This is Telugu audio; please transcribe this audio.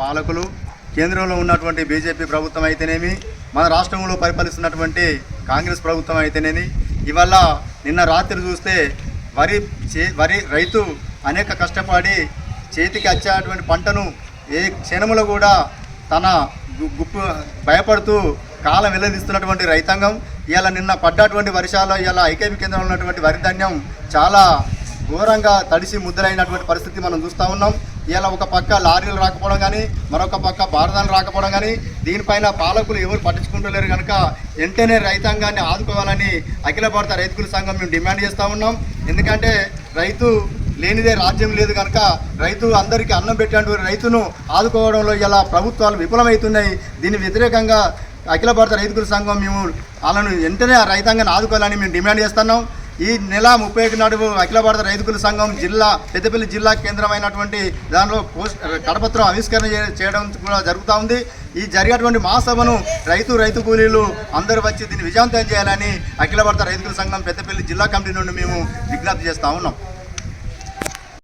పాలకులు కేంద్రంలో ఉన్నటువంటి బీజేపీ ప్రభుత్వం అయితేనేమి, మన రాష్ట్రంలో పరిపాలిస్తున్నటువంటి కాంగ్రెస్ ప్రభుత్వం అయితేనేమి, ఇవాళ నిన్న రాత్రి చూస్తే వరి రైతు అనేక కష్టపడి చేతికి వచ్చేటువంటి పంటను ఏ క్షణములో కూడా తన భయపడుతూ కాలం వెల్లదీస్తున్నటువంటి రైతాంగం ఇవాళ నిన్న పడ్డటువంటి వర్షాలు ఇవాళ ఐకేపీ కేంద్రంలో ఉన్నటువంటి వరి ధాన్యం చాలా ఘోరంగా తడిసి ముద్దలైనటువంటి పరిస్థితి మనం చూస్తూ ఉన్నాం. ఇలా ఒక పక్క లారీలు రాకపోవడం కానీ, మరొక పక్క బారదాలు రాకపోవడం కానీ, దీనిపైన పాలకులు ఎవరు పట్టించుకుంటలేరు కనుక వెంటనే రైతాంగాన్ని ఆదుకోవాలని అఖిల భారత రైతు కూలీ సంఘం మేము డిమాండ్ చేస్తూ ఉన్నాం. ఎందుకంటే రైతు లేనిదే రాజ్యం లేదు కనుక రైతు అందరికీ అన్నం పెట్టేటువంటి రైతును ఆదుకోవడంలో ఇలా ప్రభుత్వాలు విఫలమవుతున్నాయి. దీని వ్యతిరేకంగా అఖిల భారత రైతు కూలీ సంఘం మేము వాళ్ళను వెంటనే ఆ రైతాంగాన్ని ఆదుకోవాలని మేము డిమాండ్ చేస్తున్నాం. ఈ నెల 31 నాడు అఖిల భారత రైతు కూలీ సంఘం పెద్దపల్లి జిల్లా కేంద్రమైనటువంటి దానిలో కరపత్రం ఆవిష్కరణ చేయడం కూడా జరుగుతూ ఉంది. ఈ జరిగేటువంటి మహాసభను రైతు కూలీలు అందరూ వచ్చి దీన్ని విజయవంతం చేయాలని అఖిల భారత రైతు కూలీ సంఘం పెద్దపల్లి జిల్లా కమిటీ నుండి మేము విజ్ఞప్తి చేస్తూ ఉన్నాం.